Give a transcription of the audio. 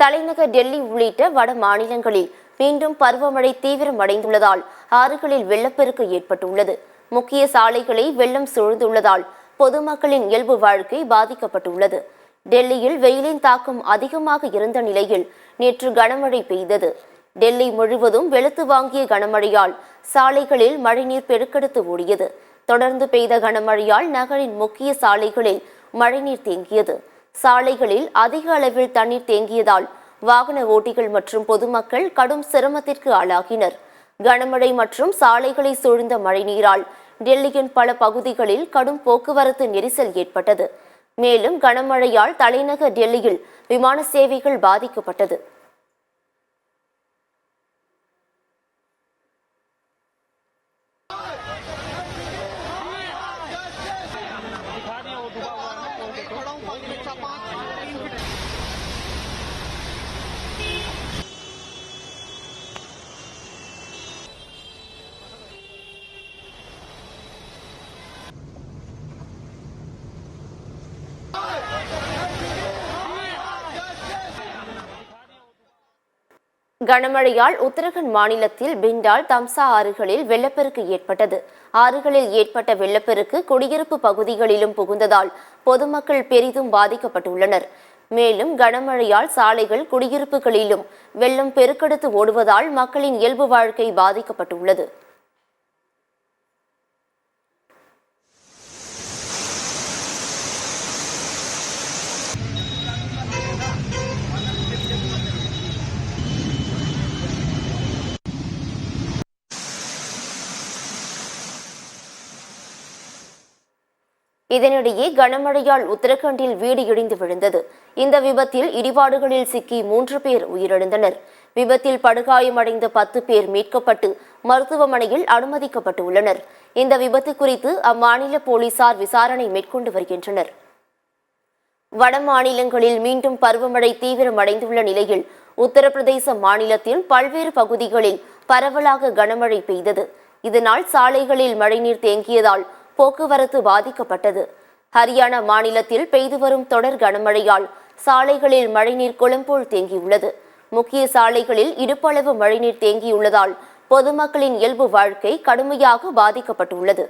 தலைநகர் டெல்லி உள்ளிட்ட வட மாநிலங்களில் மீண்டும் பருவமழை தீவிரமடைந்துள்ளதால் ஆறுகளில் வெள்ளப்பெருக்கு ஏற்பட்டுள்ளது. முக்கிய சாலைகளை வெள்ளம் சூழ்ந்துள்ளதால் பொதுமக்களின் இயல்பு வாழ்க்கை பாதிக்கப்பட்டுள்ளது. டெல்லியில் வெயிலின் தாக்கம் அதிகமாக இருந்த நிலையில் நேற்று கனமழை பெய்தது. டெல்லி முழுவதும் வெளுத்து வாங்கிய கனமழையால் சாலைகளில் மழைநீர் பெருக்கெடுத்து ஓடியது. தொடர்ந்து பெய்த கனமழையால் நகரின் முக்கிய சாலைகளில் மழைநீர் தேங்கியது. சாலைகளில் அதிக அளவில் தண்ணீர் தேங்கியதால் வாகன ஓட்டிகள் மற்றும் பொதுமக்கள் கடும் சிரமத்திற்கு ஆளாகினர். கனமழை மற்றும் சாலைகளை சூழ்ந்த மழைநீரால் டெல்லியின் பல பகுதிகளில் கடும் போக்குவரத்து நெரிசல் ஏற்பட்டது. மேலும் கனமழையால் தலைநகர் டெல்லியில் விமான சேவைகள் பாதிக்கப்பட்டது. கனமழையால் உத்தரகண்ட் மாநிலத்தில் பிண்டால், தம்சா ஆறுகளில் வெள்ளப்பெருக்கு ஏற்பட்டது. ஆறுகளில் ஏற்பட்ட வெள்ளப்பெருக்கு குடியிருப்பு பகுதிகளிலும் புகுந்ததால் பொதுமக்கள் பெரிதும் பாதிக்கப்பட்டுள்ளனர். மேலும் கனமழையால் சாலைகள், குடியிருப்புகளிலும் வெள்ளம் பெருக்கெடுத்து ஓடுவதால் மக்களின் இயல்பு வாழ்க்கை பாதிக்கப்பட்டுள்ளது. இதனிடையே கனமழையால் உத்தரகண்டில் வீடு இடிந்து விழுந்தது. இந்த விபத்தில் இடிபாடுகளில் சிக்கி 3 பேர் உயிரிழந்தனர். விபத்தில் படுகாயமடைந்த 10 பேர் மீட்கப்பட்டு மருத்துவமனையில் அனுமதிக்கப்பட்டுள்ளனர். இந்த விபத்து குறித்து அம்மாநில போலீசார் விசாரணை மேற்கொண்டு வருகின்றனர். வட மாநிலங்களில் மீண்டும் பருவமழை தீவிரமடைந்துள்ள நிலையில் உத்தரப்பிரதேச மாநிலத்தின் பல்வேறு பகுதிகளில் பரவலாக கனமழை பெய்தது. இதனால் சாலைகளில் மழைநீர் தேங்கியதால் போக்குவரத்து பாதிக்கப்பட்டது. ஹரியானா மாநிலத்தில் பெய்து வரும் தொடர் கனமழையால் சாலைகளில் மழைநீர் குளம் போல் தேங்கியுள்ளது. முக்கிய சாலைகளில் இடுப்பளவு மழைநீர் தேங்கியுள்ளதால் பொதுமக்களின் இயல்பு வாழ்க்கை கடுமையாக பாதிக்கப்பட்டுள்ளது.